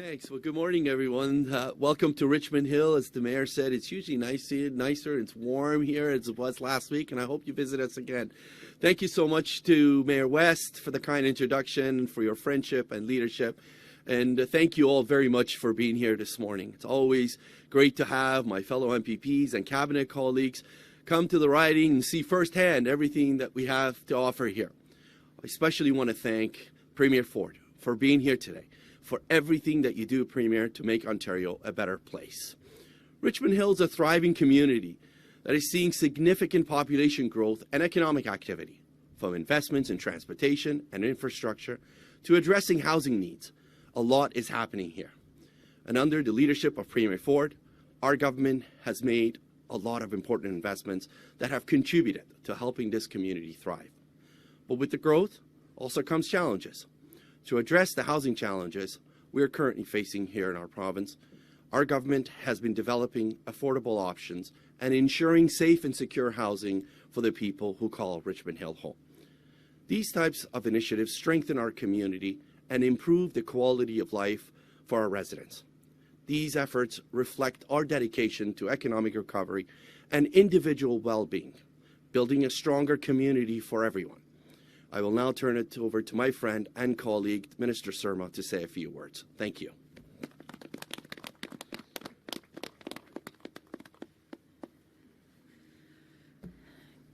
Thanks. Well, good morning, everyone. Welcome to Richmond Hill. As the mayor said, it's usually nicer. It's warm here as it was last week, and I hope you visit us again. Thank you so much to Mayor West for the kind introduction, for your friendship and leadership. And thank you all very much for being here this morning. It's always great to have my fellow MPPs and cabinet colleagues come to the riding and see firsthand everything that we have to offer here. I especially want to thank Premier Ford for being here today, for everything that you do, Premier, to make Ontario a better place. Richmond Hill is a thriving community that is seeing significant population growth and economic activity, from investments in transportation and infrastructure to addressing housing needs. A lot is happening here. And under the leadership of Premier Ford, our government has made a lot of important investments that have contributed to helping this community thrive. But with the growth also comes challenges. To address the housing challenges we are currently facing here in our province, our government has been developing affordable options and ensuring safe and secure housing for the people who call Richmond Hill home. These types of initiatives strengthen our community and improve the quality of life for our residents. These efforts reflect our dedication to economic recovery and individual well-being, building a stronger community for everyone. I will now turn it over to my friend and colleague, Minister Surma, to say a few words. Thank you.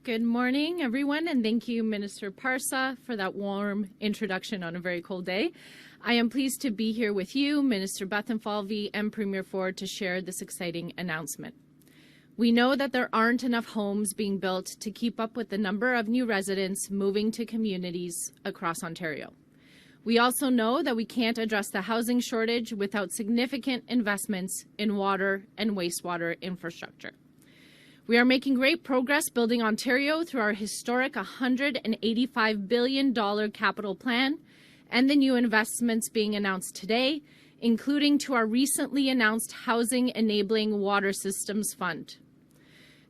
Good morning, everyone, and thank you, Minister Parsa, for that warm introduction on a very cold day. I am pleased to be here with you, Minister Bethlenfalvy, and Premier Ford to share this exciting announcement. We know that there aren't enough homes being built to keep up with the number of new residents moving to communities across Ontario. We also know that we can't address the housing shortage without significant investments in water and wastewater infrastructure. We are making great progress building Ontario through our historic $185 billion capital plan and the new investments being announced today, including to our recently announced Housing Enabling Water Systems Fund.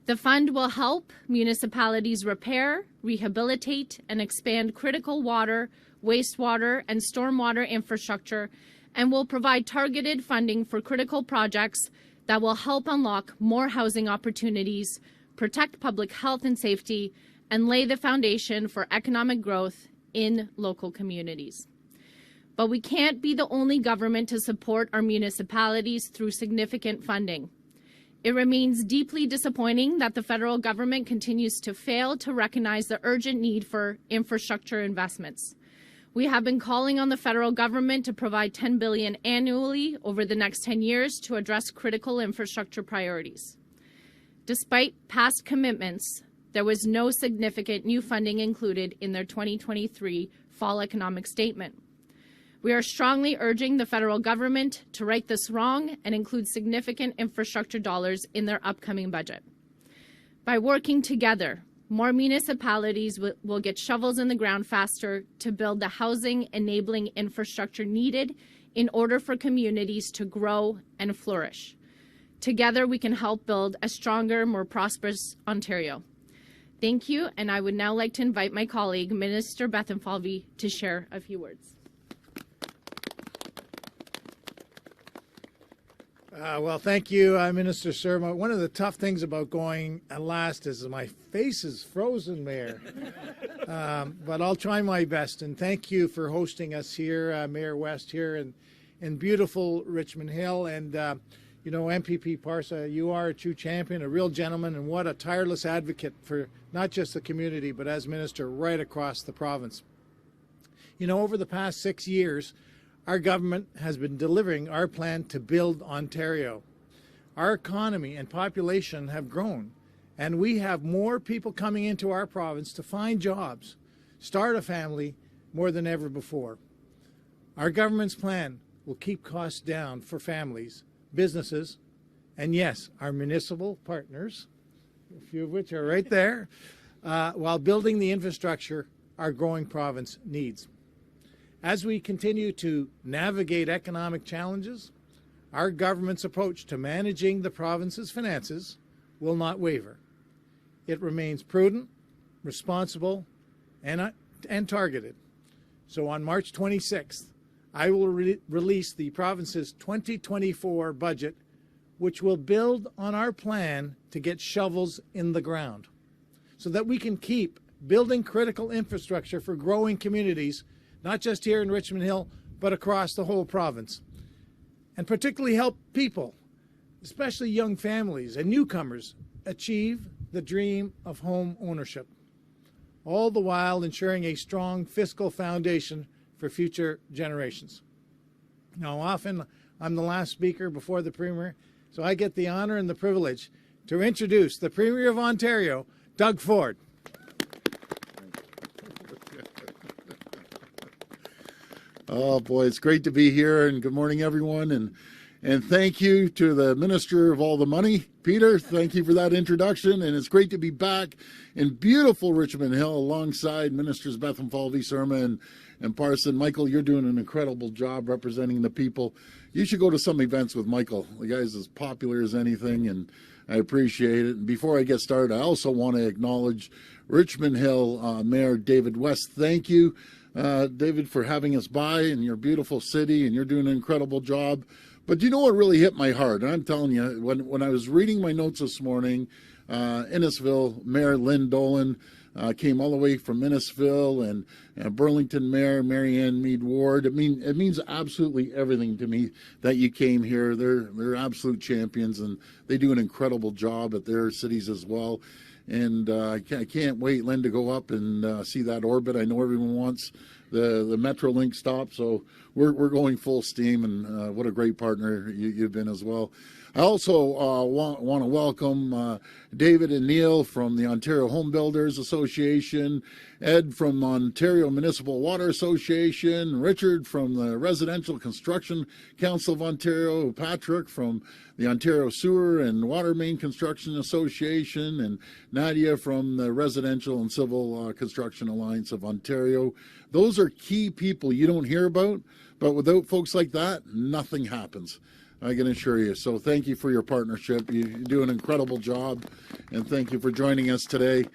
The fund will help municipalities repair, rehabilitate, and expand critical water, wastewater, and stormwater infrastructure, and will provide targeted funding for critical projects that will help unlock more housing opportunities, protect public health and safety, and lay the foundation for economic growth in local communities. But we can't be the only government to support our municipalities through significant funding. It remains deeply disappointing that the federal government continues to fail to recognize the urgent need for infrastructure investments. We have been calling on the federal government to provide $10 billion annually over the next 10 years to address critical infrastructure priorities. Despite past commitments, there was no significant new funding included in their 2023 Fall Economic Statement. We are strongly urging the federal government to right this wrong and include significant infrastructure dollars in their upcoming budget. By working together, more municipalities will get shovels in the ground faster to build the housing enabling infrastructure needed in order for communities to grow and flourish. Together, we can help build a stronger, more prosperous Ontario. Thank you, and I would now like to invite my colleague, Minister Bethlenfalvy, to share a few words. Well, thank you, Minister Surma. One of the tough things about going last is my face is frozen, Mayor. But I'll try my best. And thank you for hosting us here, Mayor West, here in beautiful Richmond Hill. And, you know, MPP Parsa, you are a true champion, a real gentleman, and what a tireless advocate for not just the community, but as minister right across the province. You know, over the past 6 years, our government has been delivering our plan to build Ontario. Our economy and population have grown, and we have more people coming into our province to find jobs, start a family, more than ever before. Our government's plan will keep costs down for families, businesses, and yes, our municipal partners, a few of which are right there, while building the infrastructure our growing province needs. As we continue to navigate economic challenges, our government's approach to managing the province's finances will not waver. It remains prudent, responsible, and targeted. So on March 26th, I will release the province's 2024 budget, which will build on our plan to get shovels in the ground so that we can keep building critical infrastructure for growing communities, not just here in Richmond Hill, but across the whole province, and particularly help people, especially young families and newcomers, achieve the dream of home ownership, all the while ensuring a strong fiscal foundation for future generations. Now, often I'm the last speaker before the Premier, so I get the honor and the privilege to introduce the Premier of Ontario, Doug Ford. Oh boy, it's great to be here, and good morning, everyone, and thank you to the Minister of all the money, Peter. Thank you for that introduction, and it's great to be back in beautiful Richmond Hill alongside Ministers Bethlenfalvy, Surma, and Parsa. Michael, you're doing an incredible job representing the people. You should go to some events with Michael. The guy's as popular as anything, and I appreciate it. And before I get started, I also want to acknowledge Richmond Hill Mayor David West. Thank you, David, for having us by in your beautiful city, and you're doing an incredible job. But you know what really hit my heart? And I'm telling you, when I was reading my notes this morning, Innisfil Mayor Lynn Dolan came all the way from Innisfil, and Burlington Mayor Marianne Meed Ward. It means absolutely everything to me that you came here. They're absolute champions, and they do an incredible job at their cities as well. And I can't wait, Lynn, to go up and see that orbit. I know everyone wants the Metrolink stop, so we're going full steam, and what a great partner you've been as well. I also want to welcome David and Neil from the Ontario Home Builders Association, Ed from Ontario Municipal Water Association, Richard from the Residential Construction Council of Ontario, Patrick from the Ontario Sewer and Water Main Construction Association, and Nadia from the Residential and Civil Construction Alliance of Ontario. Those are key people you don't hear about, but without folks like that, nothing happens, I can assure you. So thank you for your partnership. You do an incredible job, and thank you for joining us today.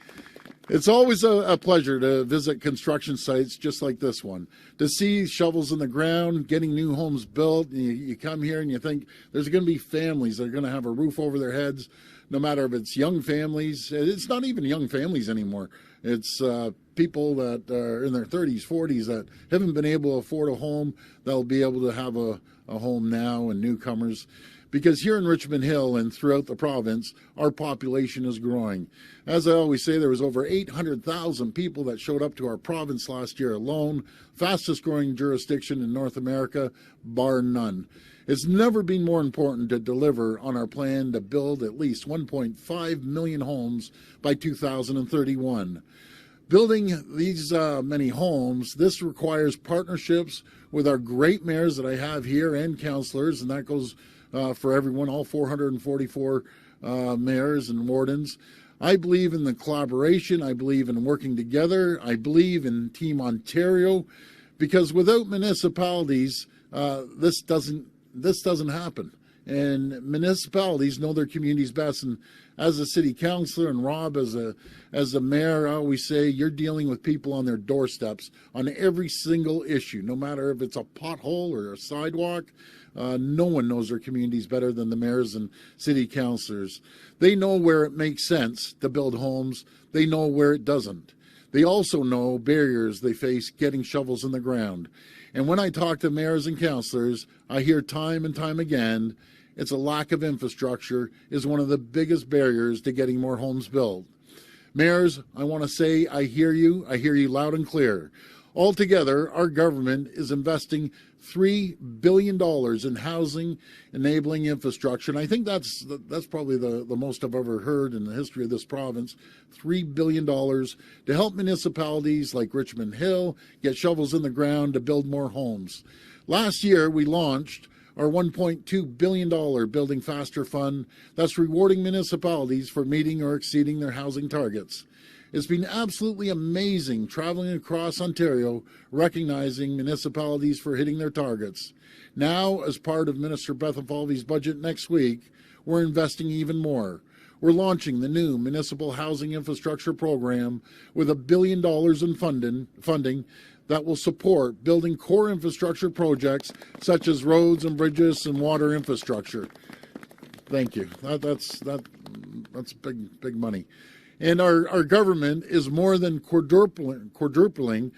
It's always a pleasure to visit construction sites just like this one, to see shovels in the ground, getting new homes built. You come here and you think there's going to be families that are going to have a roof over their heads, no matter if it's young families. It's not even young families anymore. It's people that are in their 30s, 40s that haven't been able to afford a home. They'll be able to have a home now, and newcomers. Because here in Richmond Hill and throughout the province, our population is growing. As I always say, there was over 800,000 people that showed up to our province last year alone, fastest growing jurisdiction in North America, bar none. It's never been more important to deliver on our plan to build at least 1.5 million homes by 2031. Building these many homes, this requires partnerships with our great mayors that I have here and councillors, and that goes for everyone, all 444 mayors and wardens. I believe in the collaboration. I believe in working together. I believe in Team Ontario, because without municipalities, this doesn't happen. And municipalities know their communities best. And as a city councillor, and Rob as a mayor, I always say you're dealing with people on their doorsteps on every single issue, no matter if it's a pothole or a sidewalk. No one knows their communities better than the mayors and city councillors. They know where it makes sense to build homes. They know where it doesn't. They also know barriers they face getting shovels in the ground. And when I talk to mayors and councillors, I hear time and time again, it's a lack of infrastructure is one of the biggest barriers to getting more homes built. Mayors, I want to say I hear you loud and clear. Altogether, our government is investing $3 billion in housing enabling infrastructure. And I think that's probably the most I've ever heard in the history of this province. $3 billion to help municipalities like Richmond Hill get shovels in the ground to build more homes. Last year, we launched our $1.2 billion Building Faster Fund that's rewarding municipalities for meeting or exceeding their housing targets. It's been absolutely amazing traveling across Ontario, recognizing municipalities for hitting their targets. Now, as part of Minister Bethlenfalvy's budget next week, we're investing even more. We're launching the new Municipal Housing Infrastructure Program with $1 billion in funding that will support building core infrastructure projects such as roads and bridges and water infrastructure. Thank you. That's big money. And our government is more than quadrupling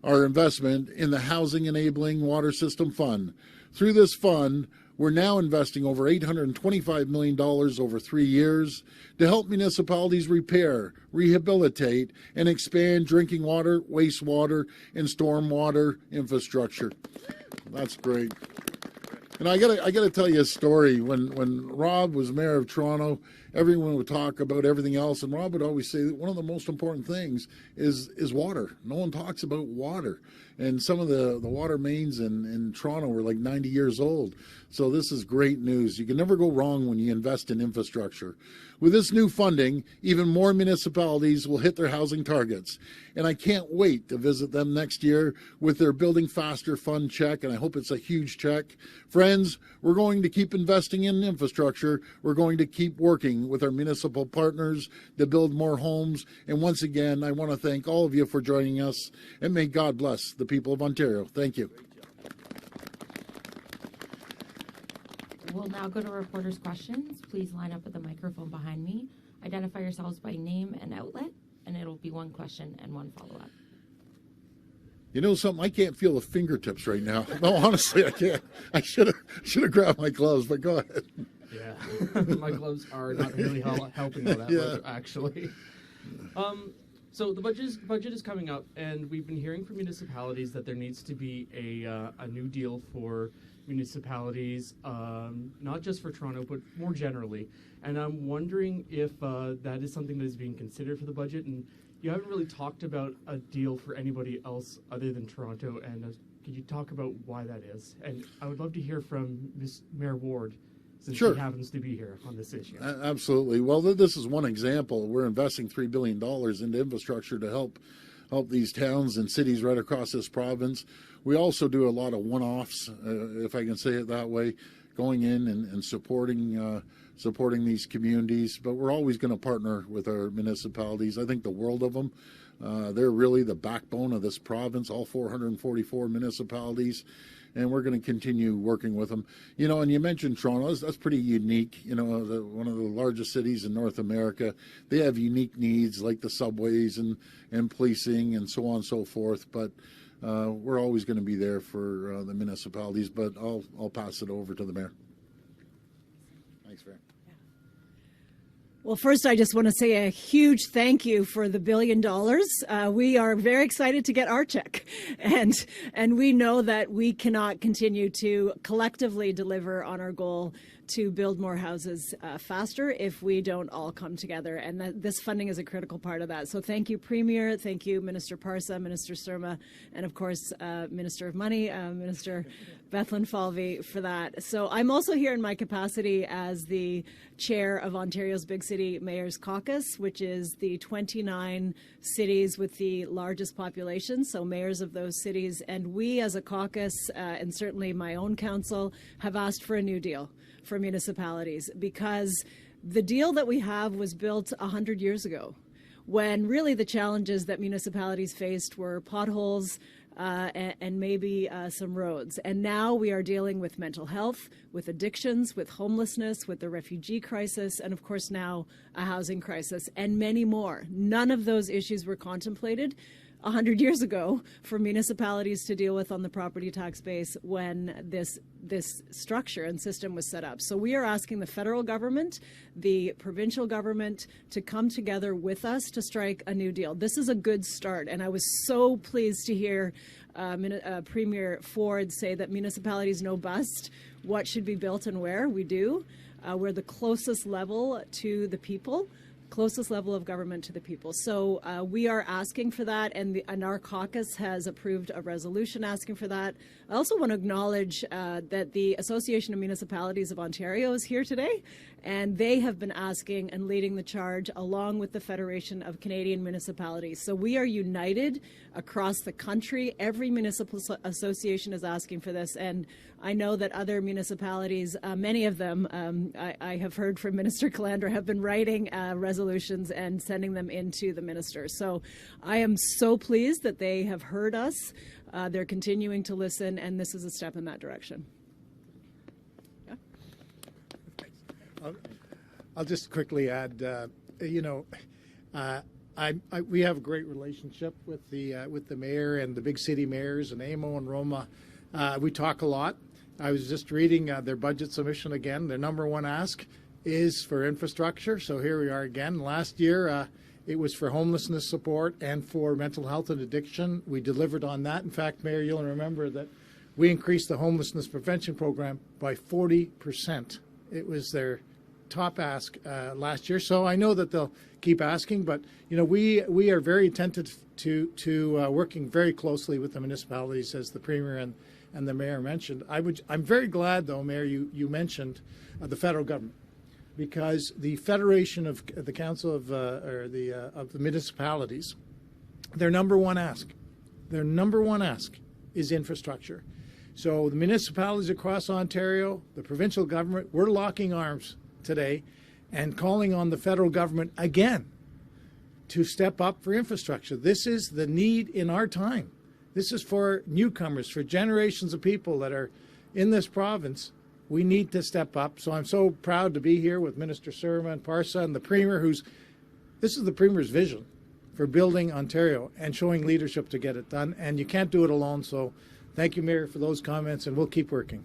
our investment in the Housing Enabling Water System Fund. Through this fund, we're now investing over $825 million over 3 years to help municipalities repair, rehabilitate, and expand drinking water, wastewater, and stormwater infrastructure. That's great. And I gotta tell you a story. When Rob was mayor of Toronto, everyone would talk about everything else, and Rob would always say that one of the most important things is water. No one talks about water. And some of the water mains in Toronto were like 90 years old. So this is great news. You can never go wrong when you invest in infrastructure. With this new funding, even more municipalities will hit their housing targets. And I can't wait to visit them next year with their Building Faster Fund check, and I hope it's a huge check. Friends, we're going to keep investing in infrastructure. We're going to keep working with our municipal partners to build more homes. And once again, I want to thank all of you for joining us, and may God bless the people of Ontario. Thank you. We'll now go to reporters' questions. Please line up at the microphone behind me. Identify yourselves by name and outlet, and it'll be one question and one follow-up. You know something? I can't feel the fingertips right now. No, honestly, I can't. I should have grabbed my gloves, but go ahead. Yeah, my gloves are not really helping all that much, actually. So the budget is coming up, and we've been hearing from municipalities that there needs to be a new deal for municipalities, not just for Toronto, but more generally. And I'm wondering if that is something that is being considered for the budget. And you haven't really talked about a deal for anybody else other than Toronto. And could you talk about why that is? And I would love to hear from Ms. Mayor Ward, since Sure. she happens to be here on this issue. Absolutely. Well, this is one example. We're investing $3 billion into infrastructure to help these towns and cities right across this province. We also do a lot of one-offs, if I can say it that way, going in and supporting these communities. But we're always going to partner with our municipalities. I think the world of them. They're really the backbone of this province, all 444 municipalities. And we're going to continue working with them. You know, and you mentioned Toronto. That's pretty unique. You know, one of the largest cities in North America. They have unique needs like the subways and policing and so on and so forth. But we're always going to be there for the municipalities. But I'll pass it over to the mayor. Thanks, Mayor. Well, first, I just want to say a huge thank you for the $1 billion. We are very excited to get our check, and we know that we cannot continue to collectively deliver on our goal to build more houses faster if we don't all come together, and this funding is a critical part of that. So thank you, Premier, thank you, Minister Parsa, Minister Surma, and of course, Minister of Money, Minister Bethlenfalvy, for that. So I'm also here in my capacity as the chair of Ontario's Big City Mayors Caucus, which is the 29 cities with the largest population, so mayors of those cities. And we as a caucus, and certainly my own council, have asked for a new deal for municipalities, because the deal that we have was built 100 years ago, when really the challenges that municipalities faced were potholes and maybe some roads. And now we are dealing with mental health, with addictions, with homelessness, with the refugee crisis, and of course now a housing crisis, and many more. None of those issues were contemplated 100 years ago for municipalities to deal with on the property tax base when this structure and system was set up. So we are asking the federal government, the provincial government, to come together with us to strike a new deal. This is a good start, and I was so pleased to hear Premier Ford say that municipalities know best what should be built and where. We do. We're the closest level to the people. Closest level of government to the people. So we are asking for that, and our caucus has approved a resolution asking for that. I also want to acknowledge that the Association of Municipalities of Ontario is here today, And they have been asking and leading the charge along with the Federation of Canadian Municipalities. So we are united across the country. Every municipal association is asking for this. And I know that other municipalities, many of them, I have heard from Minister Calandra, have been writing resolutions and sending them into the ministers. So I am so pleased that they have heard us. They're continuing to listen, and this is a step in that direction. I'll just quickly add, we have a great relationship with the mayor and the big city mayors and Amo and Roma. We talk a lot. I was just reading their budget submission again. Their number one ask is for infrastructure. So here we are again. Last year, it was for homelessness support and for mental health and addiction. We delivered on that. In fact, Mayor, you'll remember that we increased the homelessness prevention program by 40%. It was their top ask last year. So I know that they'll keep asking, but we are very attentive to working very closely with the municipalities, as the Premier and the Mayor mentioned. I'm very glad, though, Mayor, you mentioned the federal government, because the Federation of the Council of the Municipalities, their number one ask is infrastructure. So the municipalities across Ontario, the provincial government, we're locking arms today and calling on the federal government again to step up for infrastructure. This is the need in our time. This is for newcomers, for generations of people that are in this province. We need to step up. So I'm so proud to be here with Minister Surma and Parsa and the Premier, this is the Premier's vision for building Ontario and showing leadership to get it done. And you can't do it alone. So thank you, Mayor, for those comments, and we'll keep working.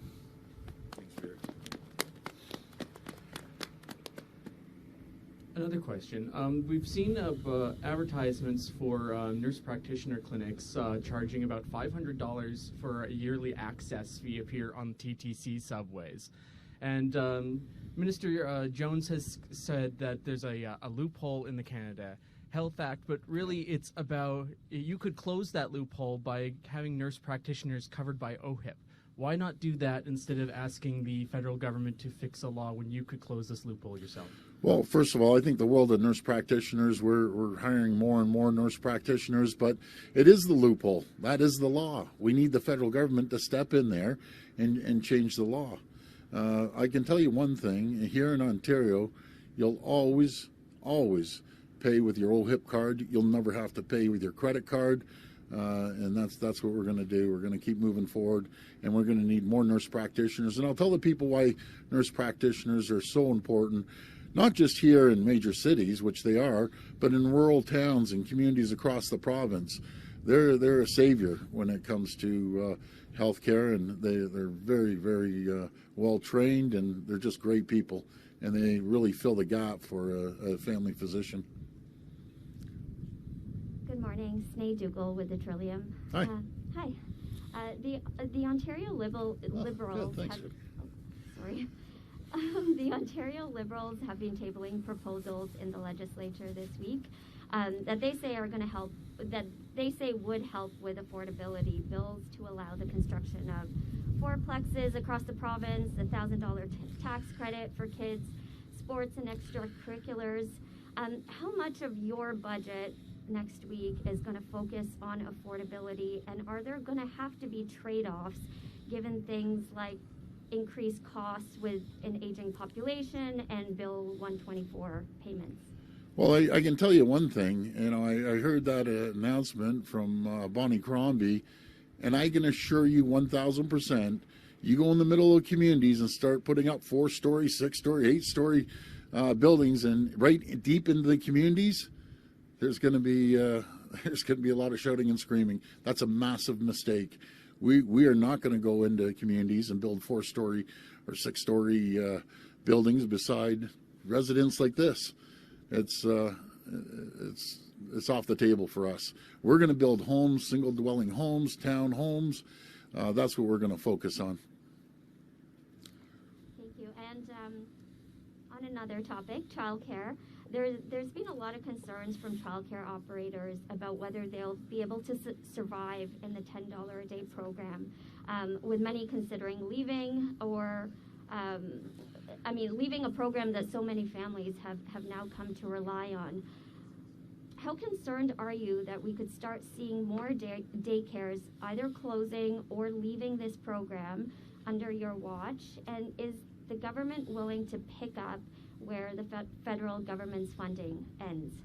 Another question. We've seen advertisements for nurse practitioner clinics charging about $500 for a yearly access fee appear on TTC subways. And Minister Jones has said that there's a loophole in the Canada Health Act, but really it's about, you could close that loophole by having nurse practitioners covered by OHIP. Why not do that instead of asking the federal government to fix a law when you could close this loophole yourself? Well, first of all, I think the world of nurse practitioners, we're hiring more and more nurse practitioners, but it is the loophole. That is the law. We need the federal government to step in there and change the law. I can tell you one thing. Here in Ontario, you'll always pay with your OHIP card. You'll never have to pay with your credit card. And that's what we're going to do. We're going to keep moving forward, and we're going to need more nurse practitioners. And I'll tell the people why nurse practitioners are so important, not just here in major cities, which they are, but in rural towns and communities across the province. They're a savior when it comes to healthcare, and they're very, very well trained, and they're just great people, and they really fill the gap for a family physician. Good morning, Snay Dougal with the Trillium. Hi. Hi. The Ontario Liberals thanks. sorry. The Ontario Liberals have been tabling proposals in the legislature this week that they say are going to help, that they say would help with affordability. Bills to allow the construction of fourplexes across the province, a $1,000 tax credit for kids, sports and extracurriculars. How much of your budget next week is going to focus on affordability, and are there going to have to be trade-offs given things like increased costs with an aging population and Bill 124 payments? Well, I can tell you one thing. I heard that announcement from Bonnie Crombie, and I can assure you 1,000%, you go in the middle of communities and start putting up 4-story, 6-story, 8-story buildings, and right deep into the communities, there's going to be a lot of shouting and screaming. That's a massive mistake. We are not going to go into communities and build 4-story or 6-story buildings beside residents like this. It's off the table for us. We're going to build homes, single dwelling homes, town homes. That's what we're going to focus on. Thank you. And on another topic, childcare. There's been a lot of concerns from childcare operators about whether they'll be able to survive in the $10 a day program, with many considering leaving or I mean, leaving a program that so many families have now come to rely on. How concerned are you that we could start seeing more daycares either closing or leaving this program under your watch? And is the government willing to pick up where the federal government's funding ends?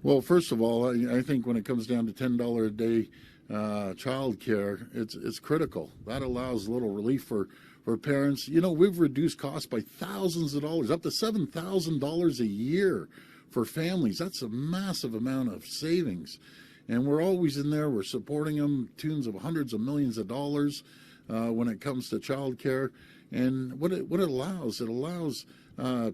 Well, first of all, I think when it comes down to $10 a day child care, it's critical. That allows a little relief for parents. You know, we've reduced costs by thousands of dollars, up to $7,000 a year for families. That's a massive amount of savings. And we're always in there. We're supporting them, tunes of hundreds of millions of dollars when it comes to child care. And what it allows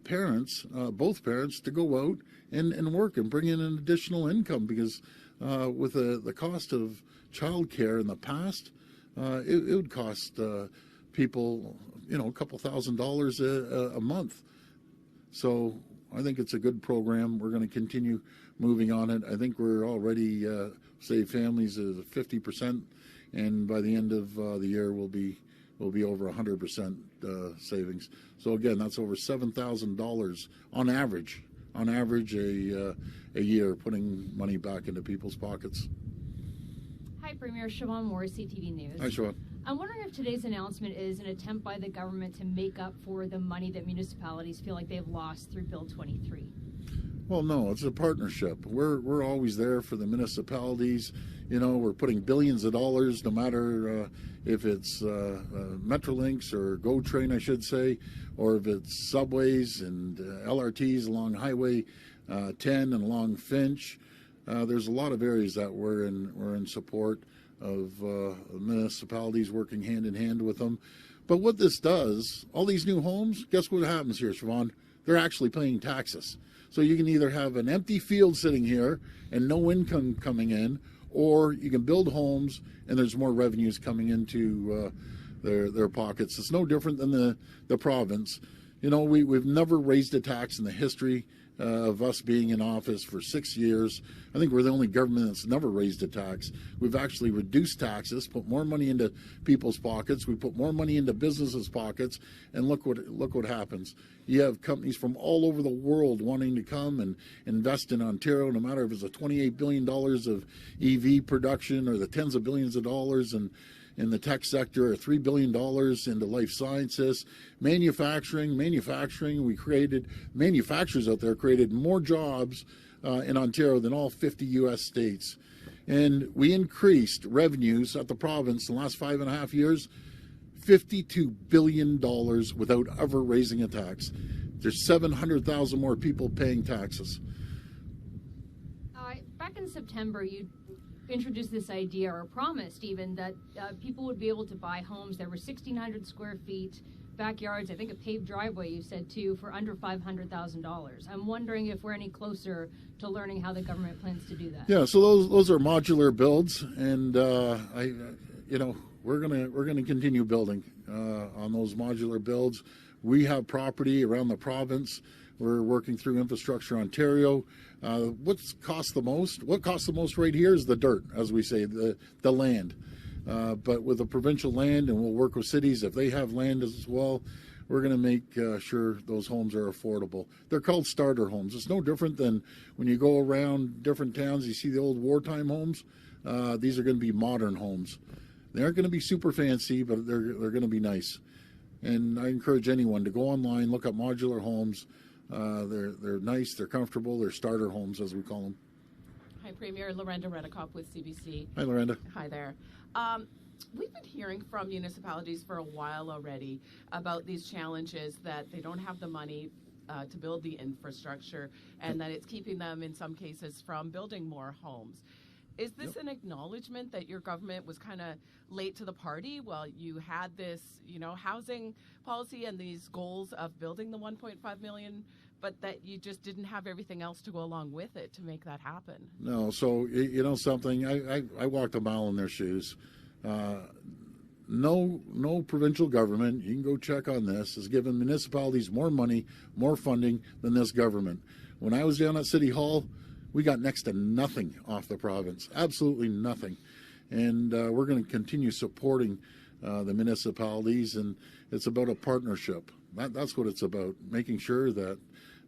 parents, both parents, to go out and work and bring in an additional income, because with the cost of child care in the past, it would cost people, you know, a couple $1,000s a month. So I think it's a good program. We're going to continue moving on it. I think we're already save families 50%, and by the end of the year we'll be over 100% savings. So again, that's over $7,000 on average a year, putting money back into people's pockets. Hi, Premier. Siobhan Morris, CTV News. Hi, Siobhan. I'm wondering if today's announcement is an attempt by the government to make up for the money that municipalities feel like they've lost through Bill 23. Well, no, it's a partnership. We're always there for the municipalities. You know, we're putting billions of dollars, no matter if it's Metrolinx or GO Train, I should say, or if it's subways and LRTs along Highway 10 and along Finch. There's a lot of areas that we're in support of municipalities, working hand in hand with them. But what this does, all these new homes, guess what happens here, Siobhan? They're actually paying taxes. So you can either have an empty field sitting here and no income coming in, or you can build homes and there's more revenues coming into their pockets. It's no different than the province. You know, we've never raised a tax in the history of us being in office for 6 years. I think we're the only government that's never raised a tax. We've actually reduced taxes, put more money into people's pockets. We put more money into businesses' pockets, and look what happens. You have companies from all over the world wanting to come and invest in Ontario, no matter if it's the $28 billion of EV production or the tens of billions of dollars in the tech sector, or $3 billion into life sciences, manufacturing. Manufacturers out there created more jobs in Ontario than all 50 U.S. states. And we increased revenues at the province in the last 5.5 years, $52 billion without ever raising a tax. There's 700,000 more people paying taxes. Back in September, you introduced this idea, or promised even, that people would be able to buy homes that were 1,600 square feet, backyards, I think a paved driveway, you said too, for under $500,000. I'm wondering if we're any closer to learning how the government plans to do that. Yeah, so those are modular builds, and we're gonna continue building on those modular builds. We have property around the province. We're working through Infrastructure Ontario. What's cost the most? What costs the most right here is the dirt, as we say, the land. But with the provincial land, and we'll work with cities if they have land as well, we're going to make sure those homes are affordable. They're called starter homes. It's no different than when you go around different towns, you see the old wartime homes. These are going to be modern homes. They aren't going to be super fancy, but they're going to be nice. And I encourage anyone to go online, look up modular homes. They're nice, they're comfortable, they're starter homes, as we call them. Hi, Premier. Lorenda Redekop with CBC. Hi, Lorenda. Hi there. We've been hearing from municipalities for a while already about these challenges, that they don't have the money to build the infrastructure, and that it's keeping them, in some cases, from building more homes. Is this an acknowledgement that your government was kind of late to the party? Well, you had this, housing policy and these goals of building the 1.5 million, but that you just didn't have everything else to go along with it to make that happen. No, so you know something, I walked a mile in their shoes. No provincial government, you can go check on this, has given municipalities more money, more funding than this government. When I was down at City Hall, we got next to nothing off the province, absolutely nothing. And we're going to continue supporting the municipalities, and it's about a partnership. That's what it's about, making sure that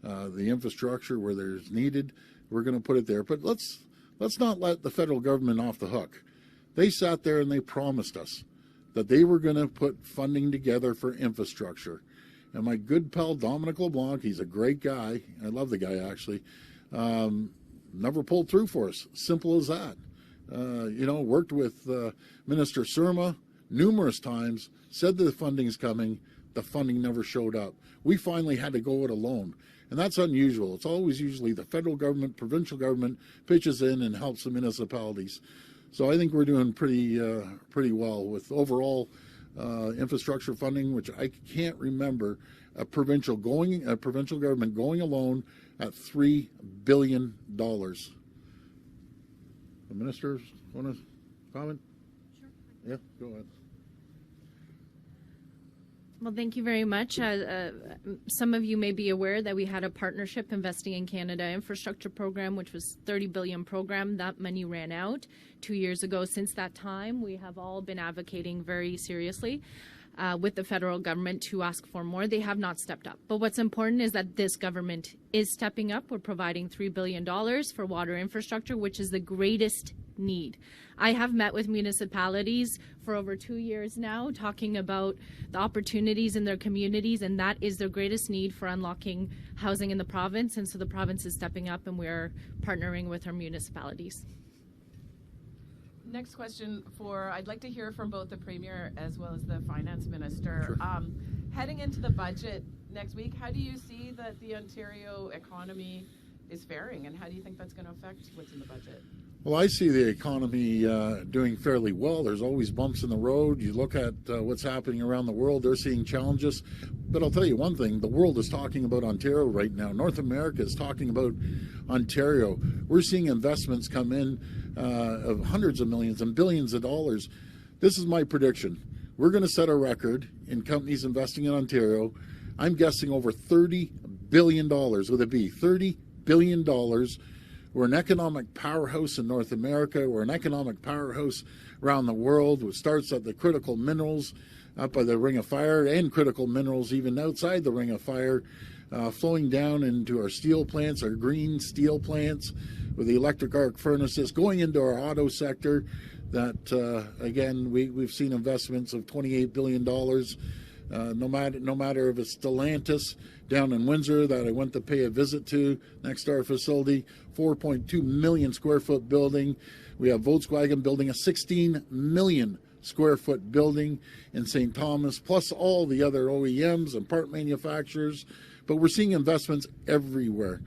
the infrastructure where there's needed, we're going to put it there. But let's not let the federal government off the hook. They sat there and they promised us that they were going to put funding together for infrastructure. And my good pal Dominic LeBlanc, he's a great guy. I love the guy, actually. Never pulled through for us. Simple as that. Worked with Minister Surma numerous times, said the funding's coming. The funding never showed up. We finally had to go it alone. And that's unusual. It's always usually the federal government, provincial government pitches in and helps the municipalities. So I think we're doing pretty well with overall infrastructure funding, which I can't remember a provincial government going alone at $3 billion. The ministers want to comment? Sure. Yeah, go ahead. Well, thank you very much. Some of you may be aware that we had a partnership investing in Canada infrastructure program, which was $30 billion program. That money ran out 2 years ago. Since that time, we have all been advocating very seriously with the federal government to ask for more. They have not stepped up. But what's important is that this government is stepping up. We're providing $3 billion for water infrastructure, which is the greatest need. I have met with municipalities for over 2 years now, talking about the opportunities in their communities, and that is their greatest need for unlocking housing in the province. And so the province is stepping up, and we're partnering with our municipalities. Next question I'd like to hear from both the Premier as well as the Finance Minister. Sure. Heading into the budget next week, how do you see that the Ontario economy is faring, and how do you think that's going to affect what's in the budget? Well, I see the economy doing fairly well. There's always bumps in the road. You look at what's happening around the world, they're seeing challenges. But I'll tell you one thing, the world is talking about Ontario right now. North America is talking about Ontario. We're seeing investments come in of hundreds of millions and billions of dollars. This is my prediction. We're going to set a record in companies investing in Ontario. I'm guessing over $30 billion with a B, $30 billion. We're an economic powerhouse in North America. We're an economic powerhouse around the world. It starts at the critical minerals up by the Ring of Fire, and critical minerals even outside the Ring of Fire, flowing down into our steel plants, our green steel plants with the electric arc furnaces, going into our auto sector that, again, we've seen investments of $28 billion. No matter if it's Stellantis down in Windsor that I went to pay a visit to next to our facility, 4.2 million square foot building. We have Volkswagen building a 16 million square foot building in St. Thomas, plus all the other OEMs and part manufacturers. But we're seeing investments everywhere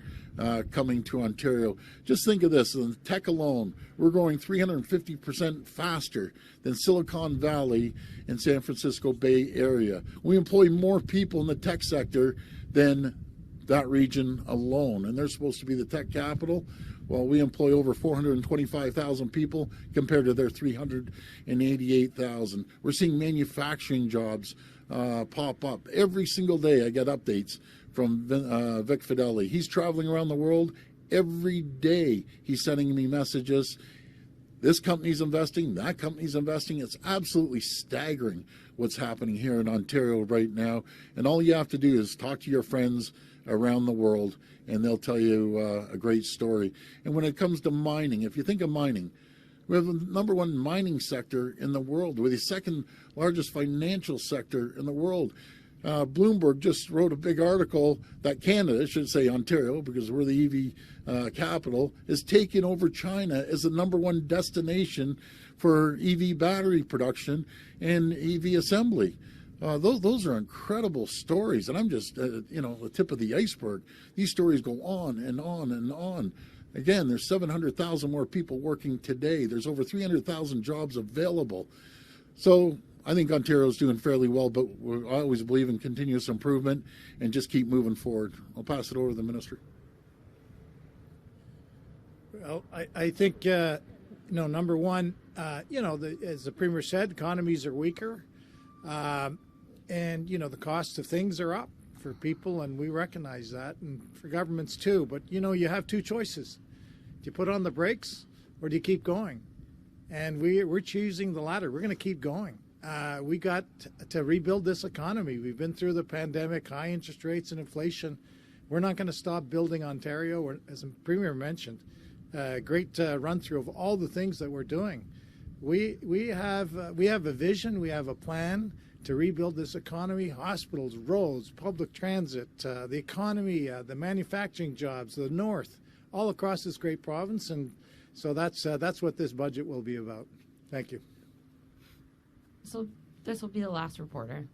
coming to Ontario. Just think of this, in tech alone, we're growing 350% faster than Silicon Valley and San Francisco Bay Area. We employ more people in the tech sector than that region alone, and they're supposed to be the tech capital. Well, we employ over 425,000 people compared to their 388,000. We're seeing manufacturing jobs pop up. Every single day I get updates from Vic Fideli. He's traveling around the world every day. He's sending me messages. This company's investing, that company's investing. It's absolutely staggering what's happening here in Ontario right now. And all you have to do is talk to your friends around the world, and they'll tell you a great story. And when it comes to mining, if you think of mining, we have the number one mining sector in the world. We're the second largest financial sector in the world. Bloomberg just wrote a big article that Canada, I should say Ontario, because we're the EV capital, is taking over China as the number one destination for EV battery production and EV assembly. Those are incredible stories, and I'm just, the tip of the iceberg. These stories go on and on and on. Again, there's 700,000 more people working today. There's over 300,000 jobs available. So I think Ontario's doing fairly well, but I always believe in continuous improvement and just keep moving forward. I'll pass it over to the Minister. Well, I think, number one, as the Premier said, economies are weaker. And, the cost of things are up for people, and we recognize that, and for governments too. But, you have two choices. Do you put on the brakes or do you keep going? And we're choosing the latter. We're going to keep going. we got to rebuild this economy. We've been through the pandemic, high interest rates and inflation. We're not going to stop building Ontario. As the Premier mentioned, great run through of all the things that we're doing. We have a vision. We have a plan to rebuild this economy: hospitals, roads, public transit, the economy, the manufacturing jobs, the north, all across this great province. And so that's what this budget will be about. Thank you. So this will be the last reporter.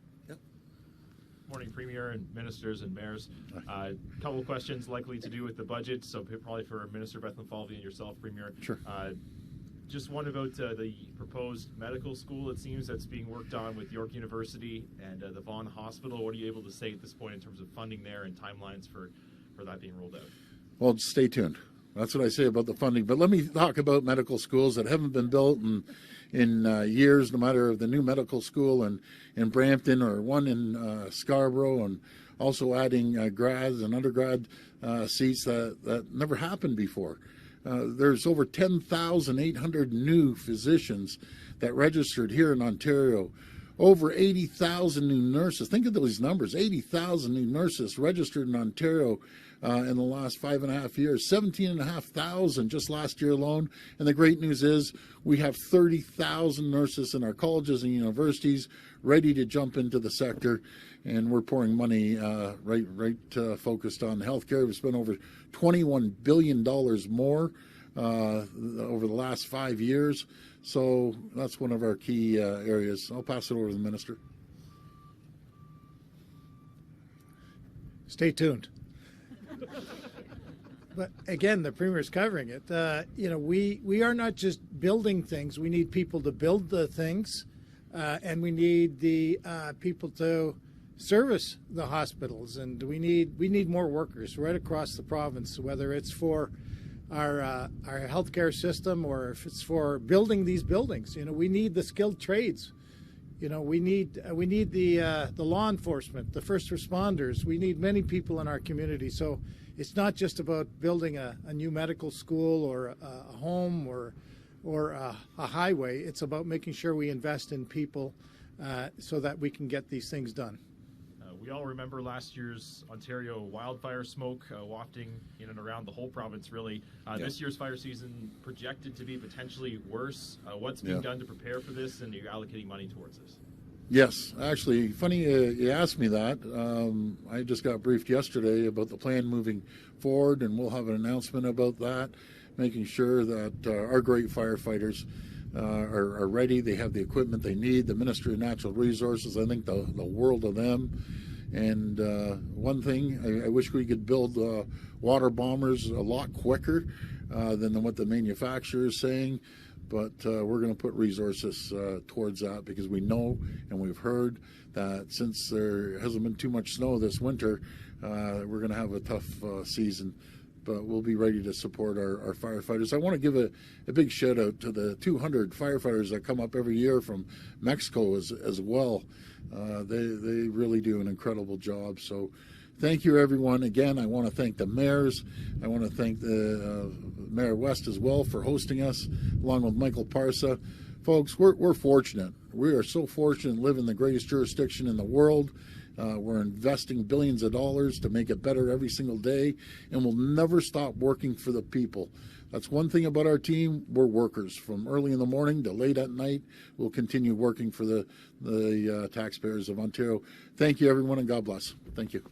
Morning, Premier and ministers and mayors. A couple of questions likely to do with the budget, so probably for Minister Bethlenfalvy and yourself, Premier. Sure. Just one about the proposed medical school, it seems, that's being worked on with York University and the Vaughan Hospital. What are you able to say at this point in terms of funding there and timelines for that being rolled out? Well, stay tuned. That's what I say about the funding. But let me talk about medical schools that haven't been built in years, no matter the new medical school in Brampton or one in Scarborough, and also adding grads and undergrad seats that never happened before. There's over 10,800 new physicians that registered here in Ontario. Over 80,000 new nurses. Think of those numbers. 80,000 new nurses registered in Ontario in the last 5.5 years. 17,500 just last year alone. And the great news is we have 30,000 nurses in our colleges and universities ready to jump into the sector. And we're pouring money focused on healthcare. We've spent over $21 billion more over the last 5 years. So that's one of our key areas. I'll pass it over to the minister. Stay tuned. But again, the Premier's covering it. We are not just building things. We need people to build the things, and we need the people to service the hospitals, and we need more workers right across the province, whether it's for our healthcare system or if it's for building these buildings. We need the skilled trades. We need the law enforcement, the first responders. We need many people in our community. So it's not just about building a new medical school or a home or a highway. It's about making sure we invest in people so that we can get these things done. We all remember last year's Ontario wildfire smoke wafting in and around the whole province, really. This year's fire season projected to be potentially worse. What's being done to prepare for this, and are you allocating money towards this? Yes, actually, funny you asked me that. I just got briefed yesterday about the plan moving forward, and we'll have an announcement about that, making sure that our great firefighters are ready. They have the equipment they need. The Ministry of Natural Resources, I think the world of them. And one thing, I wish we could build water bombers a lot quicker than what the manufacturer is saying. But we're going to put resources towards that, because we know and we've heard that since there hasn't been too much snow this winter, we're going to have a tough season. But we'll be ready to support our firefighters. I want to give a big shout out to the 200 firefighters that come up every year from Mexico as well. They really do an incredible job. So thank you, everyone. Again, I want to thank the mayors. I want to thank the Mayor West as well for hosting us, along with Michael Parsa. Folks, we're fortunate. We are so fortunate to live in the greatest jurisdiction in the world. We're investing billions of dollars to make it better every single day, and we'll never stop working for the people. That's one thing about our team. We're workers. From early in the morning to late at night, we'll continue working for the taxpayers of Ontario. Thank you, everyone, and God bless. Thank you.